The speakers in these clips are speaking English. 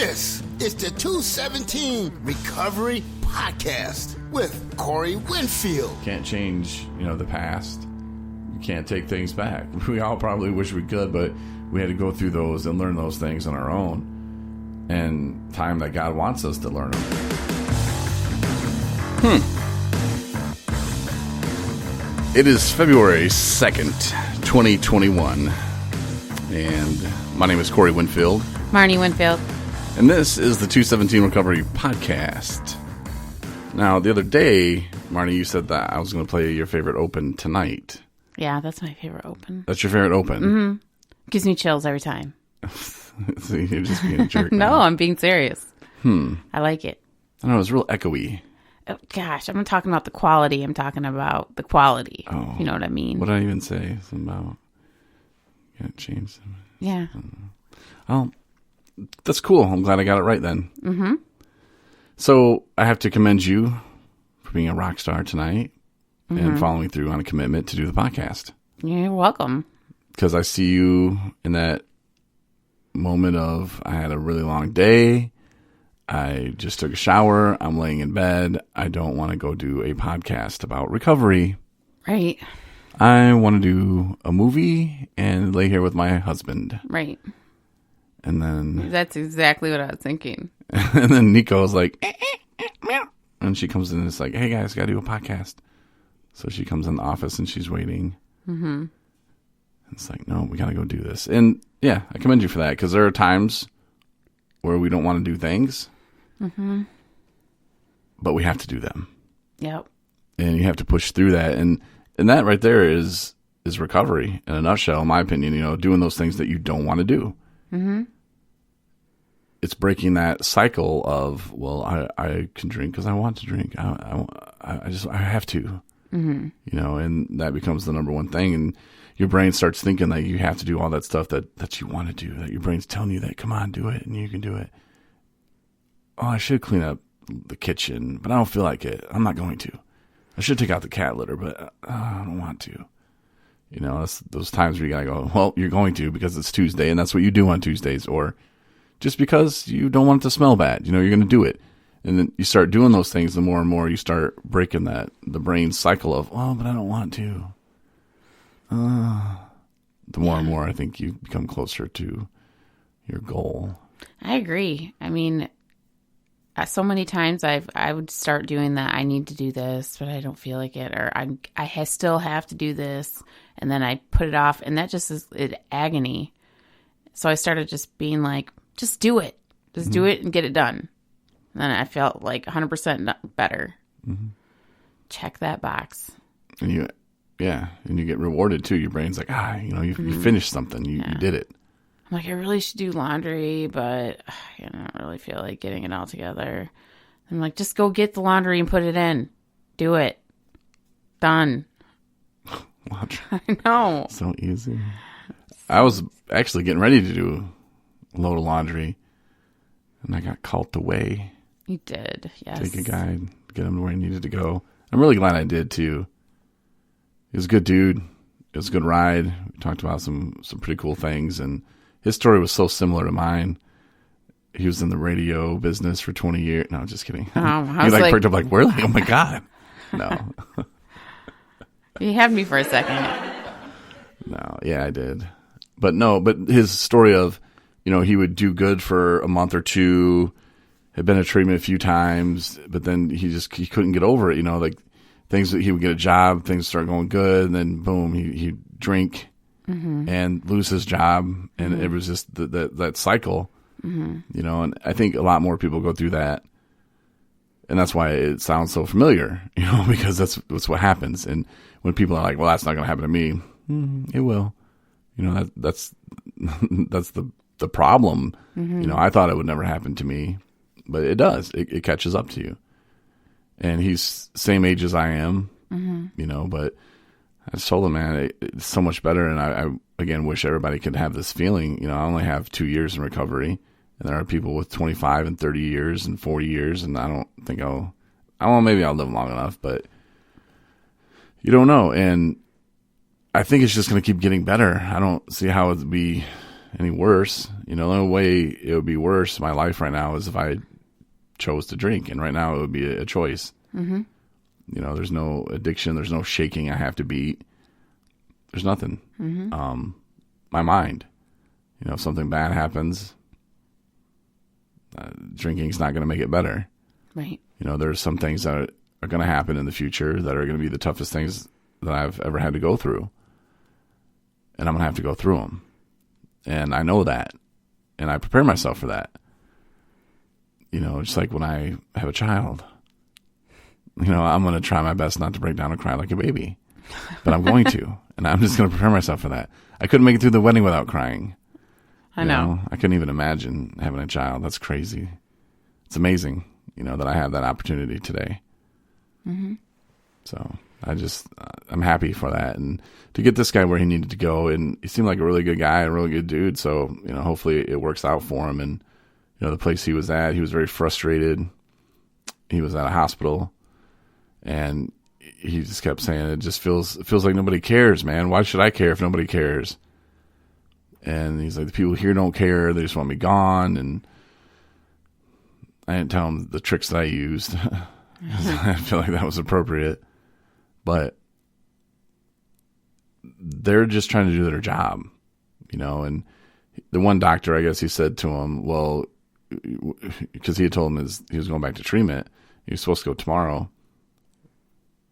This is the 217 Recovery Podcast with Corey Winfield. Can't change, the past. You can't take things back. We all probably wish we could, but we had to go through those and learn those things on our own. And time that God wants us to learn them. It is February 2nd, 2021. And my name is Corey Winfield. Marney Winfield. And this is the 217 Recovery Podcast. Now, the other day, Marney, you said that I was going to play your favorite open tonight. Yeah, that's my favorite open. That's your favorite open? Mm-hmm. Gives me chills every time. So you're just being a jerk. No, I'm being serious. I like it. I don't know, it's real echoey. Oh, gosh, I'm not talking about the quality. I'm talking about the quality. Oh, you know what I mean? What did I even say? Something about... Can't change them. Yeah. Oh, that's cool. I'm glad I got it right then. Mm-hmm. So I have to commend you for being a rock star tonight and following through on a commitment to do the podcast. You're welcome. Because I see you in that moment of, I had a really long day. I just took a shower. I'm laying in bed. I don't want to go do a podcast about recovery. Right. I want to do a movie and lay here with my husband. Right. And then... That's exactly what I was thinking. And then Nico's like... And she comes in and it's like, hey guys, got to do a podcast. So she comes in the office and she's waiting. Mm-hmm. It's like, no, we got to go do this. And yeah, I commend you for that. Because there are times where we don't want to do things. Mm-hmm. But we have to do them. Yep. And you have to push through that. And that right there is recovery in a nutshell, in my opinion. Doing those things that you don't want to do. Mm-hmm. It's breaking that cycle of, well, I can drink because I want to drink. I have to. Mm-hmm. And that becomes the number one thing. And your brain starts thinking that you have to do all that stuff that you want to do. That your brain's telling you that, come on, do it, and you can do it. Oh, I should clean up the kitchen, but I don't feel like it. I'm not going to. I should take out the cat litter, but I don't want to. That's those times where you gotta go, well, you're going to because it's Tuesday, and that's what you do on Tuesdays, or just because you don't want it to smell bad. You're going to do it. And then you start doing those things, the more and more you start breaking the brain cycle of, oh, but I don't want to. The more and more I think you become closer to your goal. I agree. I mean, so many times I would start doing that. I need to do this, but I don't feel like it, or I still have to do this, and then I put it off, and that just is agony. So I started just being like, just do it, do it and get it done. And then I felt like 100% better. Mm-hmm. Check that box. And you get rewarded too. Your brain's like, you finished something, you did it. I'm like, I really should do laundry, but I don't really feel like getting it all together. I'm like, just go get the laundry and put it in. Do it. Done. Laundry. I know. So easy. I was actually getting ready to do a load of laundry, and I got called away. You did, yes. Take a guide, get him to where he needed to go. I'm really glad I did, too. He was a good dude. It was a good ride. We talked about some pretty cool things, and his story was so similar to mine. He was in the radio business for 20 years. No, just kidding. He perked up like, really? Oh, my God. No. You had me for a second. No, yeah, I did. But his story of, he would do good for a month or two, had been in treatment a few times, but then he couldn't get over it, like things that he would get a job, things start going good, and then boom, he'd drink and lose his job, and it was just that cycle, and I think a lot more people go through that, and that's why it sounds so familiar, because that's what happens. And when people are like, well, that's not going to happen to me, it will. That's the problem. I thought it would never happen to me, but it does. It catches up to you. And he's same age as I am, but I just told him, man, it's so much better. And I again wish everybody could have this feeling. I only have 2 years in recovery, and there are people with 25 and 30 years and 40 years, and I don't think maybe I'll live long enough, but you don't know. And I think it's just going to keep getting better. I don't see how it'd be any worse. You know, the only way it would be worse, my life right now, is if I chose to drink. And right now it would be a choice. Mm-hmm. You know, there's no addiction. There's no shaking I have to beat. There's nothing. Mm-hmm. My mind, you know, if something bad happens, drinking's not going to make it better. Right. You know, there's some things that are going to happen in the future that are going to be the toughest things that I've ever had to go through. And I'm going to have to go through them. And I know that. And I prepare myself for that. You know, just like when I have a child. You know, I'm going to try my best not to break down and cry like a baby. But I'm going to. And I'm just going to prepare myself for that. I couldn't make it through the wedding without crying. I know. I couldn't even imagine having a child. That's crazy. It's amazing, you know, that I have that opportunity today. Mm-hmm. So I'm happy for that. And to get this guy where he needed to go, and he seemed like a really good guy, a really good dude. So, you know, hopefully it works out for him. And, you know, the place he was at, he was very frustrated. He was at a hospital, and he just kept saying, it feels like nobody cares, man. Why should I care if nobody cares? And he's like, the people here don't care. They just want me gone. And I didn't tell him the tricks that I used. I feel like that was appropriate. But they're just trying to do their job, you know. And the one doctor, I guess he said to him, well, because he had told him he was going back to treatment. He was supposed to go tomorrow,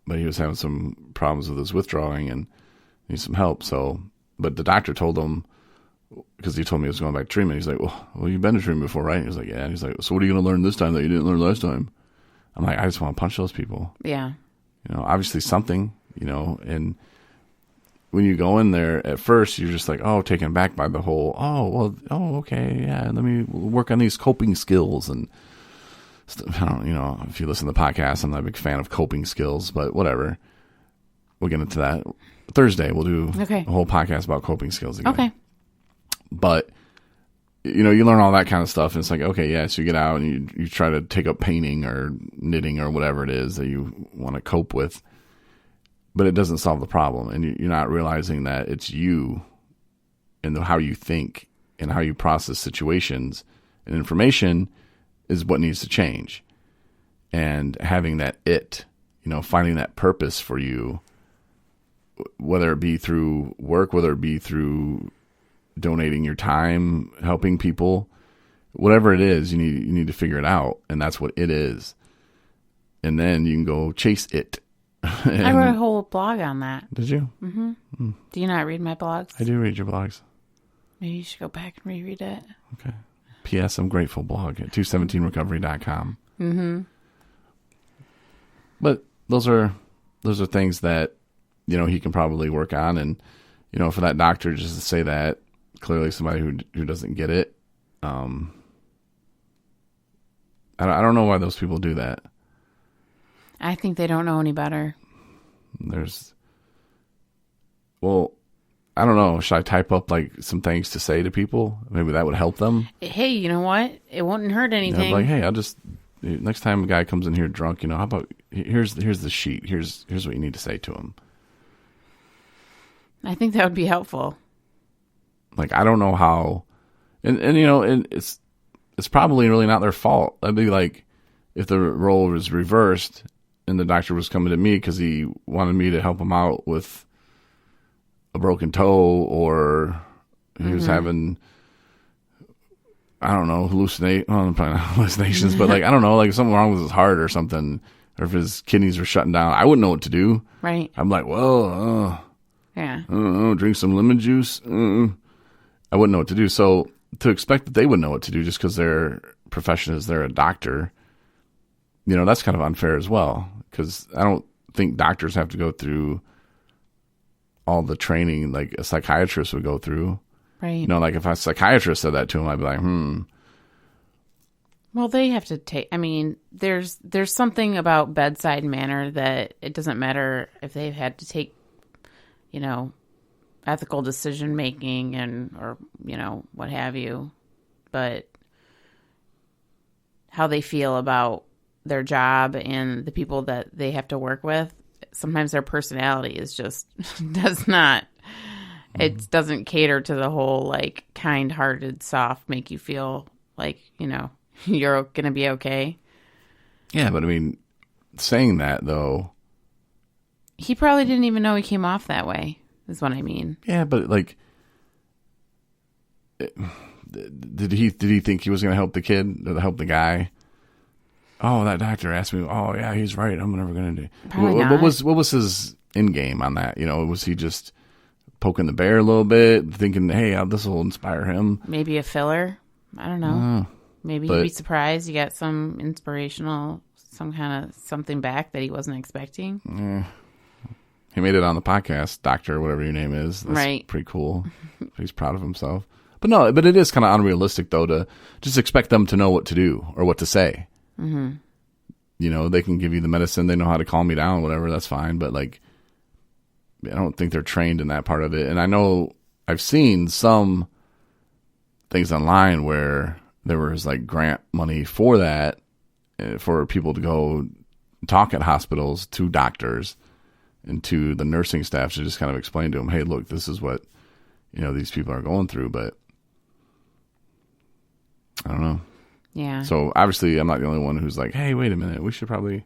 but he was having some problems with his withdrawing and needs some help. So, but the doctor told him, because he told me he was going back to treatment. He's like, well, you've been to treatment before, right? He was like, yeah. And he's like, so what are you going to learn this time that you didn't learn last time? I'm like, I just want to punch those people. Yeah. You know, obviously something, you know, and when you go in there at first, you're just like, taken back by the whole, okay, yeah, let me work on these coping skills. And I don't, you know, if you listen to the podcast, I'm not a big fan of coping skills, but whatever. We'll get into that. Thursday, we'll do a whole podcast about coping skills again. Okay. But, you know, you learn all that kind of stuff, and it's like, okay, yeah, so you get out and you try to take up painting or knitting or whatever it is that you want to cope with, but it doesn't solve the problem, and you're not realizing that it's you and how you think and how you process situations and information is what needs to change. And having that you know, finding that purpose for you, whether it be through work, whether it be through donating your time, helping people, whatever it is, you need to figure it out, and that's what it is. And then you can go chase it. I wrote a whole blog on that. Did you? Mm-hmm. Mm. Do you not read my blogs? I do read your blogs. Maybe you should go back and reread it. Okay. P.S. I'm grateful blog at 217recovery.com. Mm-hmm. But those are things that, you know, he can probably work on. And, you know, for that doctor just to say that, clearly somebody who doesn't get it. I don't know why those people do that. I think they don't know any better. I don't know. Should I type up like some things to say to people? Maybe that would help them. Hey, you know what? It wouldn't hurt anything. You know, like, hey, I'll just, next time a guy comes in here drunk, you know, how about, here's the sheet. Here's what you need to say to him. I think that would be helpful. Like, I don't know how, and you know, it's probably really not their fault. I'd be like, if the role was reversed and the doctor was coming to me because he wanted me to help him out with a broken toe, or he was having, I don't know, hallucinations, but like, I don't know, like something wrong with his heart or something, or if his kidneys were shutting down, I wouldn't know what to do. Right. I'm like, well, yeah, I don't know, drink some lemon juice. I wouldn't know what to do. So to expect that they would know what to do just because their profession is they're a doctor, you know, that's kind of unfair as well. Because I don't think doctors have to go through all the training like a psychiatrist would go through. Right. You know, like if a psychiatrist said that to him, I'd be like, Well, they have to take, I mean, there's something about bedside manner that it doesn't matter if they've had to take, you know, ethical decision making or, you know, what have you, but how they feel about their job and the people that they have to work with, sometimes their personality is just does not It doesn't cater to the whole, like, kind-hearted, soft, make you feel like, you're going to be okay. Yeah, but I mean, saying that, though... He probably didn't even know he came off that way, is what I mean. Yeah, but, like... Did he think he was going to help the kid? Or help the guy? Oh, that doctor asked me, oh, yeah, he's right. I'm never going to do... What was his end game on that? Was he just poking the bear a little bit, thinking, hey, this will inspire him? Maybe a filler? I don't know. Maybe you'd be surprised you got some inspirational, some kind of something back that he wasn't expecting. He made it on the podcast, Doctor, whatever your name is. That's right. Pretty cool. He's proud of himself. But it is kind of unrealistic, though, to just expect them to know what to do or what to say. Mm-hmm. They can give you the medicine. They know how to calm you down, whatever. That's fine. But, like, I don't think they're trained in that part of it. And I know I've seen some things online where there was, like, grant money for that, for people to go talk at hospitals to doctors and to the nursing staff to just kind of explain to them, hey, look, this is what, these people are going through. But I don't know. Yeah. So obviously I'm not the only one who's like, hey, wait a minute, we should probably,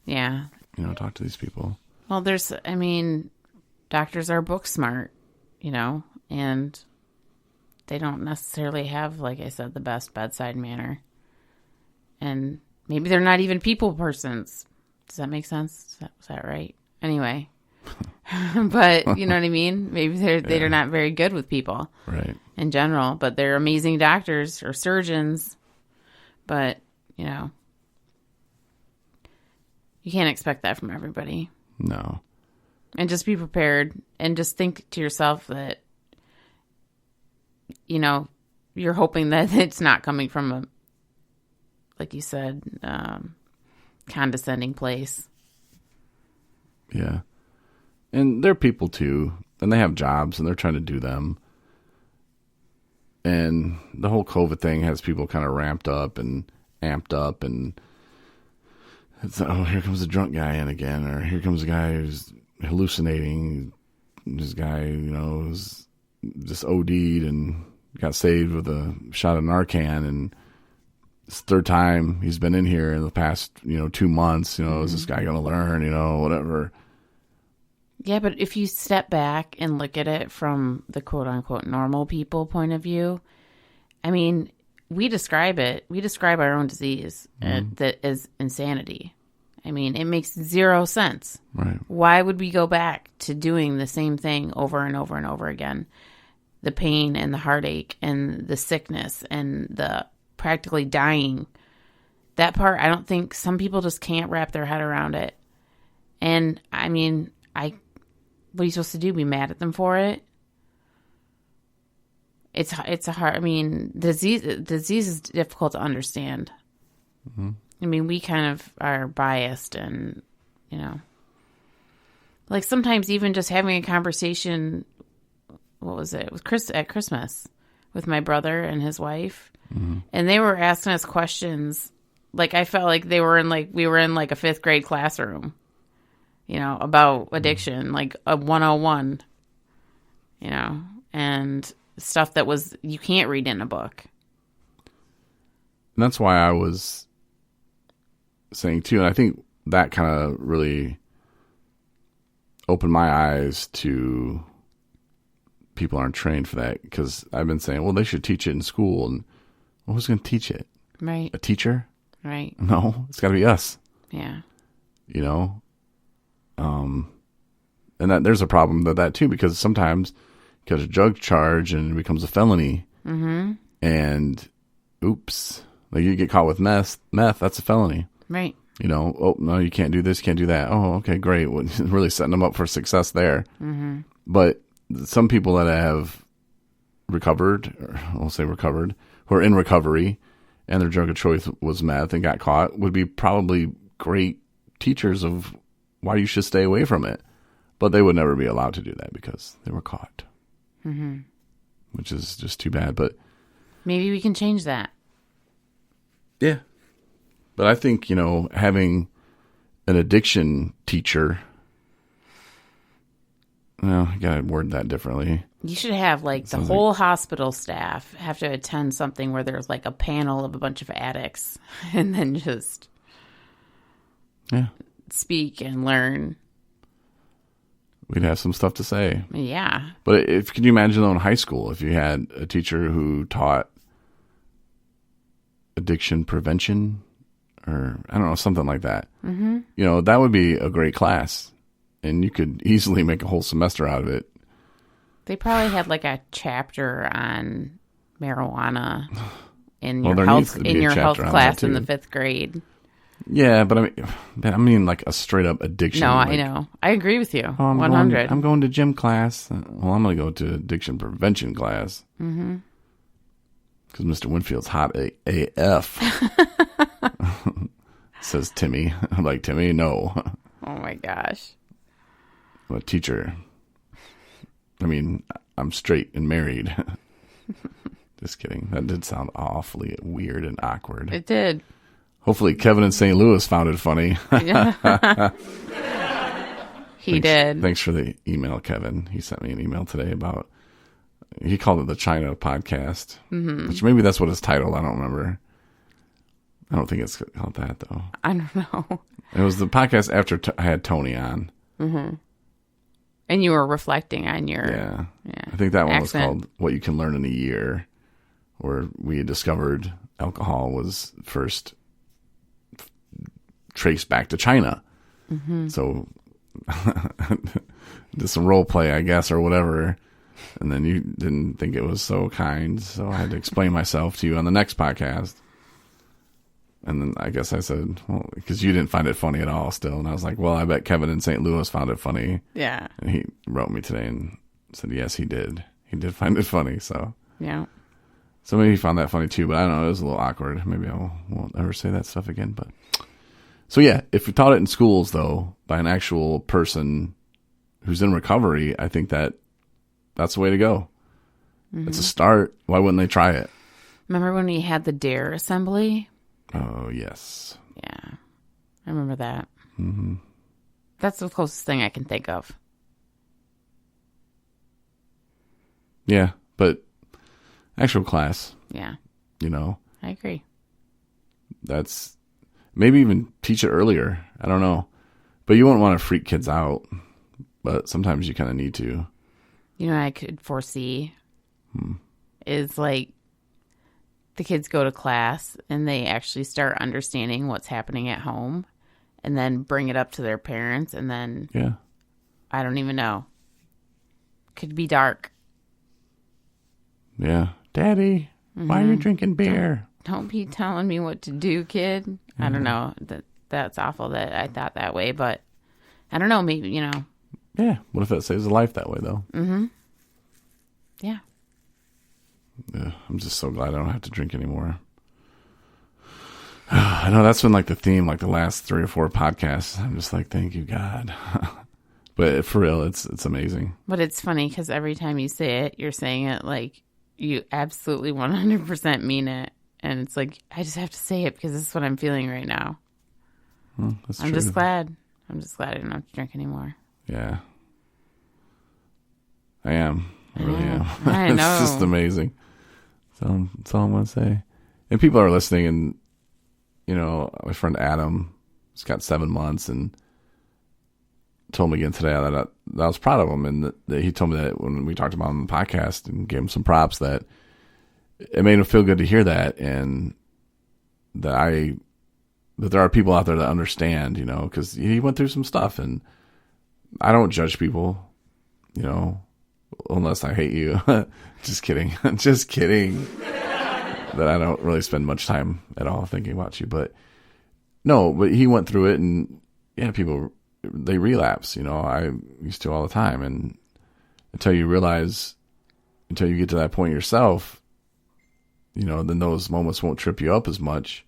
talk to these people. Well, doctors are book smart, and they don't necessarily have, like I said, the best bedside manner. And maybe they're not even people persons. Does that make sense? Is that right? Anyway. But you know what I mean? Maybe they're not very good with people. Right. In general. But they're amazing doctors or surgeons. But, you can't expect that from everybody. No. And just be prepared and just think to yourself that, you're hoping that it's not coming from a, like you said, condescending place. Yeah. And they're people too, and they have jobs and they're trying to do them. And the whole COVID thing has people kind of ramped up and amped up, and it's, oh, here comes a drunk guy in again, or here comes a guy who's hallucinating. This guy, is just OD'd and got saved with a shot of Narcan, and it's the third time he's been in here in the past, 2 months. Is this guy going to learn, whatever. Yeah, but if you step back and look at it from the quote-unquote normal people point of view, we describe our own disease that as insanity. It makes zero sense. Right. Why would we go back to doing the same thing over and over and over again? The pain and the heartache and the sickness and the practically dying. That part, I don't think some people just can't wrap their head around it. And, what are you supposed to do? Be mad at them for it? It's a hard. Disease is difficult to understand. Mm-hmm. We kind of are biased, and like sometimes even just having a conversation. What was it? It was at Christmas with my brother and his wife, and they were asking us questions. Like I felt like we were in like a 5th grade classroom. About addiction, like a 101, and stuff that you can't read in a book. And that's why I was saying too, and I think that kind of really opened my eyes to people aren't trained for that, because I've been saying, well, they should teach it in school, and who's going to teach it? Right. A teacher? Right. No, it's got to be us. Yeah. And that there's a problem with that too, because sometimes you get a drug charge and it becomes a felony. Mm-hmm. And oops, like you get caught with meth, that's a felony. Right. Oh no, you can't do this, can't do that. Oh, okay, great. Well, really setting them up for success there. Mm-hmm. But some people that have recovered, or I'll say recovered, who are in recovery, and their drug of choice was meth and got caught, would be probably great teachers of why you should stay away from it. But they would never be allowed to do that because they were caught. Mm-hmm. Which is just too bad. But maybe we can change that. Yeah. But I think, having an addiction teacher Well, I gotta word that differently. You should have the whole hospital staff have to attend something where there's a panel of a bunch of addicts and then just speak and learn. We'd have some stuff to say. Yeah. But could you imagine though in high school if you had a teacher who taught addiction prevention or I don't know, something like that. Mm-hmm. That would be a great class. And you could easily make a whole semester out of it. They probably had a chapter on marijuana in your health class in the 5th grade. Yeah, but I mean a straight up addiction. No, I know. I agree with you. 100. I'm going to gym class. Well, I'm going to go to addiction prevention class. Mm-hmm. Because Mr. Winfield's hot AF. Says Timmy. I'm like, Timmy, no. Oh my gosh. I'm a teacher. I mean, I'm straight and married. Just kidding. That did sound awfully weird and awkward. It did. Hopefully Kevin in St. Louis found it funny. He did. Thanks for the email, Kevin. He sent me an email today about, he called it the China podcast, which maybe that's what it's titled. I don't remember. I don't think it's called that, though. I don't know. It was the podcast after I had Tony on. Mm-hmm. And you were reflecting on your... Yeah. I think that one was accent. called What You Can Learn in a Year, where we discovered alcohol was first traced back to China. Mm-hmm. So did some role play, I guess, or whatever. And then you didn't think it was so kind, so I had to explain myself to you on the next podcast. And then I guess I said, well, because you didn't find it funny at all still. And I was like, well, I bet Kevin in St. Louis found it funny. Yeah. And he wrote me today and said, yes, he did. He did find it funny. So yeah. So maybe he found that funny too, but I don't know. It was a little awkward. Maybe I won't ever say that stuff again. But so yeah, if you taught it in schools though, by an actual person who's in recovery, I think that's the way to go. Mm-hmm. It's a start. Why wouldn't they try it? Remember when we had the DARE assembly? Oh, yes. Yeah. I remember that. Mm-hmm. That's the closest thing I can think of. Yeah, but actual class. Yeah. I agree. That's maybe even teach it earlier. I don't know. But you wouldn't want to freak kids out. But sometimes you kind of need to. I could foresee is the kids go to class and they actually start understanding what's happening at home and then bring it up to their parents and then I don't even know. Could be dark. Yeah. Daddy, why are you drinking beer? Don't be telling me what to do, kid. Mm-hmm. I don't know. That's awful that I thought that way, but I don't know, maybe, Yeah. What if it saves a life that way though? Mm-hmm. Yeah. Yeah, I'm just so glad I don't have to drink anymore. I know that's been the theme, the last 3 or 4 podcasts. I'm just thank you, God. But for real, it's amazing. But it's funny because every time you say it, you're saying it you absolutely 100% mean it. And it's I just have to say it because this is what I'm feeling right now. That's I'm true. just glad. I'm just glad I don't have to drink anymore. Yeah. I am. I really am. I know. It's just amazing. That's all I'm going to say. And people are listening, and, my friend Adam has got 7 months and told me again today that I was proud of him. And that he told me that when we talked about him on the podcast and gave him some props, that it made him feel good to hear that. And that there are people out there that understand, because he went through some stuff. And I don't judge people, unless I hate you. Just kidding. Just kidding. That I don't really spend much time at all thinking about you. But no, but he went through it, and yeah, people, they relapse. I used to all the time. And until you get to that point yourself, then those moments won't trip you up as much.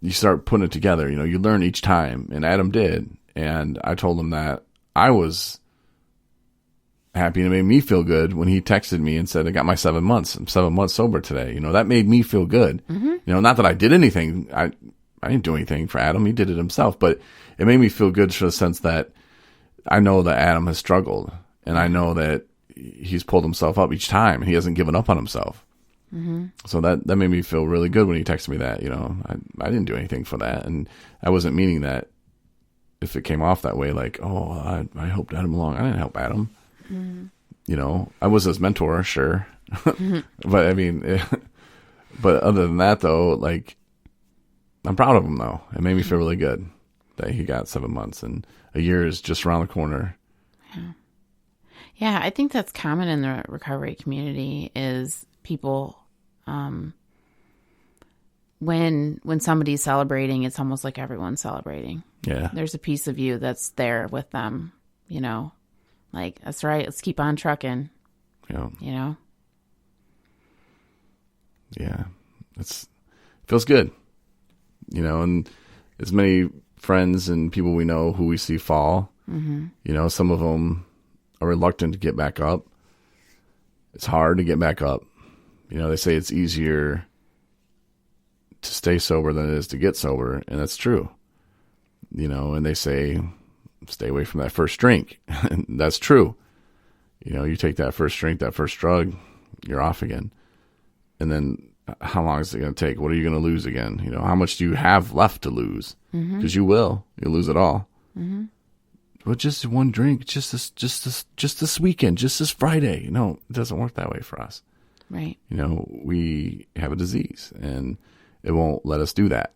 You start putting it together. You learn each time. And Adam did. And I told him that I was happy, and it made me feel good when he texted me and said, I got my 7 months. I'm 7 months sober today. That made me feel good. Mm-hmm. Not that I did anything. I didn't do anything for Adam. He did it himself, but it made me feel good for the sense that I know that Adam has struggled, and I know that he's pulled himself up each time, and he hasn't given up on himself. Mm-hmm. So that made me feel really good when he texted me that. I didn't do anything for that, and I wasn't meaning that. If it came off that way, like, oh, I helped Adam along. I didn't help Adam. Mm-hmm. I was his mentor, sure. Mm-hmm. But I mean, but other than that, though, like, I'm proud of him, though. It made me feel really good that he got 7 months, and a year is just around the corner. Yeah, I think that's common in the recovery community is people, when somebody's celebrating, it's almost like everyone's celebrating. Yeah. There's a piece of you that's there with them, like, that's right. Let's keep on trucking. Yeah. Yeah. Feels good, and as many friends and people we know who we see fall, some of them are reluctant to get back up. It's hard to get back up. They say it's easier to stay sober than it is to get sober, and that's true. And they say, stay away from that first drink. And that's true. You take that first drink, that first drug, you're off again. And then how long is it going to take? What are you going to lose again? How much do you have left to lose? Because you will. You'll lose it all. Mm-hmm. Well, just one drink, just this weekend, just this Friday. No, it doesn't work that way for us. Right. We have a disease, and it won't let us do that.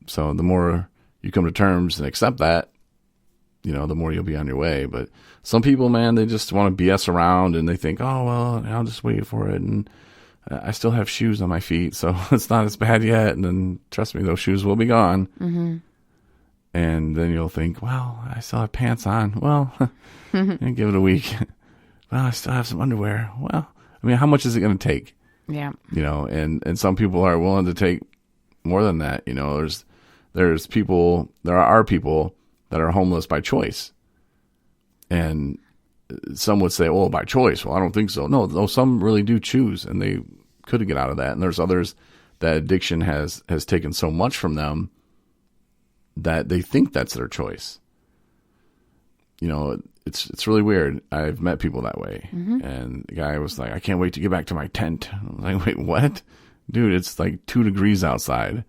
So the more you come to terms and accept that, the more you'll be on your way. But some people, man, they just want to BS around, and they think, oh, well, I'll just wait for it. And I still have shoes on my feet, so it's not as bad yet. And then, trust me, those shoes will be gone. Mm-hmm. And then you'll think, well, I still have pants on. Well, and give it a week. Well, I still have some underwear. Well, I mean, how much is it going to take? Yeah. And some people are willing to take more than that. There are people that are homeless by choice. And some would say, oh, by choice. Well, I don't think so. No, some really do choose, and they could get out of that. And there's others that addiction has taken so much from them that they think that's their choice. It's really weird. I've met people that way. Mm-hmm. And the guy was like, I can't wait to get back to my tent. I was like, wait, what? Dude, it's like 2 degrees outside.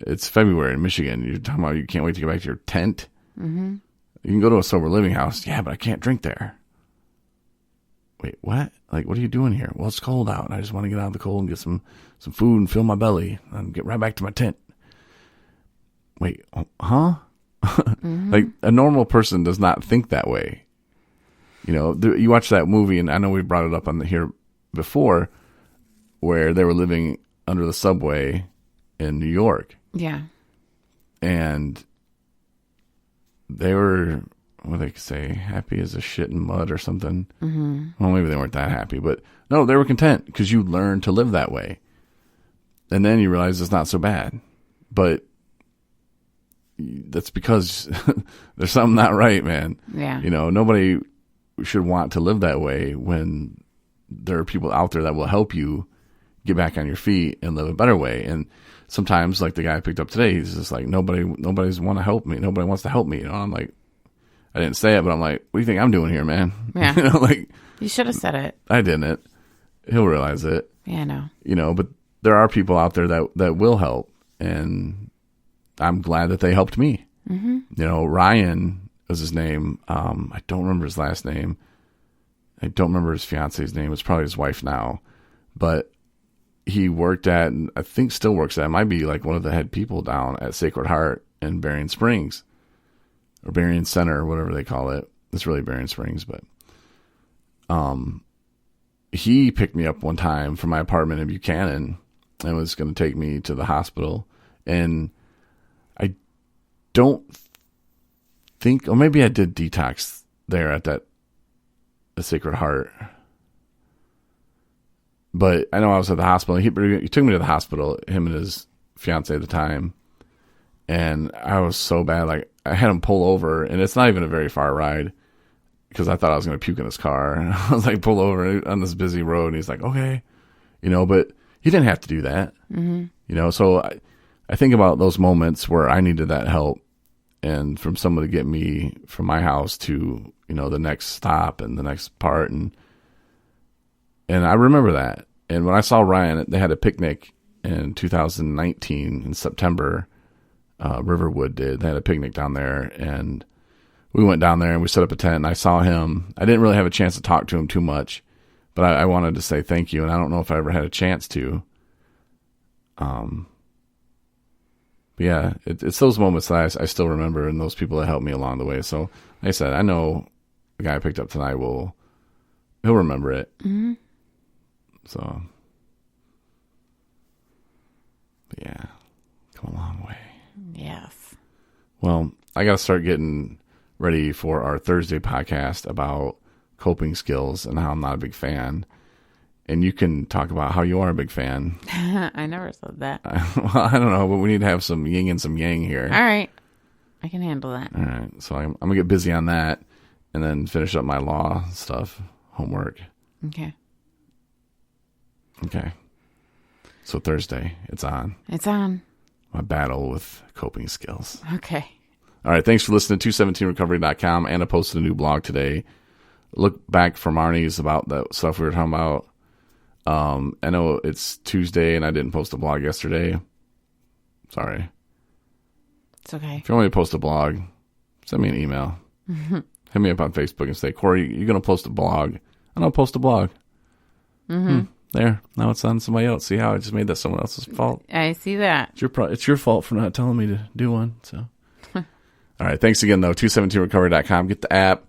It's February in Michigan. You're talking about you can't wait to get back to your tent? Mm-hmm. You can go to a sober living house. Yeah, but I can't drink there. Wait, what? Like, what are you doing here? Well, it's cold out. I just want to get out of the cold and get some food and fill my belly and get right back to my tent. Wait, huh? Mm-hmm. Like, a normal person does not think that way. You watch that movie, and I know we brought it up on here before, where they were living under the subway in New York. Yeah. And they were, what do they say, happy as a shit in mud or something. Mm-hmm. Well, maybe they weren't that happy, but no, they were content because you learn to live that way. And then you realize it's not so bad. But that's because there's something not right, man. Yeah. Nobody should want to live that way when there are people out there that will help you get back on your feet and live a better way. And sometimes, like the guy I picked up today, he's just like, nobody's want to help me. Nobody wants to help me. I'm like, I didn't say it, but I'm like, what do you think I'm doing here, man? Yeah. Like, you should have said it. I didn't. He'll realize it. Yeah, I know. But there are people out there that will help, and I'm glad that they helped me. Mm-hmm. Ryan was his name. I don't remember his last name. I don't remember his fiance's name. It's probably his wife now. But he worked at, and I think still works at, might be like one of the head people down at Sacred Heart in Berrien Springs. Or Berrien Center, or whatever they call it. It's really Berrien Springs, but he picked me up one time from my apartment in Buchanan and was going to take me to the hospital. And I don't think, or maybe I did detox there at the Sacred Heart. But I know I was at the hospital. He took me to the hospital, him and his fiance at the time. And I was so bad. Like, I had him pull over, and it's not even a very far ride because I thought I was going to puke in his car. And I was like, pull over on this busy road. And he's like, okay. But he didn't have to do that. Mm-hmm. So I think about those moments where I needed that help. and from someone to get me from my house to, the next stop and the next part. And I remember that. And when I saw Ryan, they had a picnic in 2019 in September. Riverwood did. They had a picnic down there, and we went down there and we set up a tent, and I saw him. I didn't really have a chance to talk to him too much, but I wanted to say thank you. And I don't know if I ever had a chance to. But yeah, it's those moments that I still remember, and those people that helped me along the way. So, like I said, I know the guy I picked up tonight he'll remember it. Mm-hmm. So, but yeah, come a long way. Yes. Well, I got to start getting ready for our Thursday podcast about coping skills and how I'm not a big fan. And you can talk about how you are a big fan. I never said that. Well, I don't know, but we need to have some yin and some yang here. All right. I can handle that. All right. So I'm going to get busy on that and then finish up my law stuff, homework. Okay. Okay. So Thursday, it's on. It's on. My battle with coping skills. Okay. All right. Thanks for listening to 217recovery.com. Anna posted a new blog today. Look back for Marney's about that stuff we were talking about. I know it's Tuesday and I didn't post a blog yesterday. Sorry. It's okay. If you want me to post a blog, send me an email. Hit me up on Facebook and say, Corey, you're going to post a blog. And I'll post a blog. There. Now it's on somebody else. See how I just made that someone else's fault? I see that. It's your fault for not telling me to do one. So, all right. Thanks again, though. 217recovery.com. Get the app.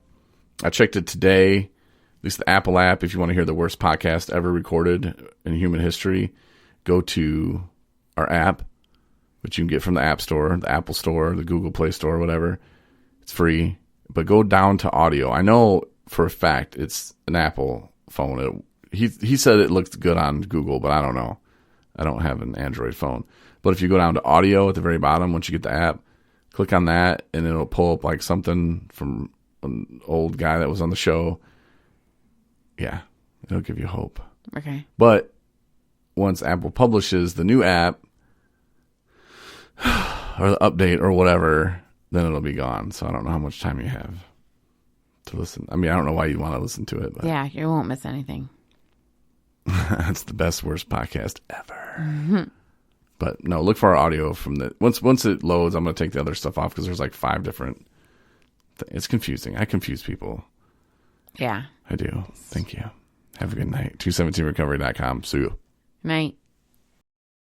I checked it today. At least the Apple app. If you want to hear the worst podcast ever recorded in human history, go to our app, which you can get from the App Store, the Apple Store, the Google Play Store, whatever. It's free. But go down to audio. I know for a fact it's an Apple phone. He said it looked good on Google, but I don't know. I don't have an Android phone. But if you go down to audio at the very bottom, once you get the app, click on that, and it'll pull up like something from an old guy that was on the show. Yeah, it'll give you hope. Okay. But once Apple publishes the new app or the update or whatever, then it'll be gone. So I don't know how much time you have to listen. I mean, I don't know why you want to listen to it. But yeah, you won't miss anything. It's the best, worst podcast ever. But no, look for our audio from the once it loads. I'm going to take the other stuff off because there's like 5 different. It's confusing. I confuse people. Yeah. I do. Thank you. Have a good night. 217recovery.com. See you. Night.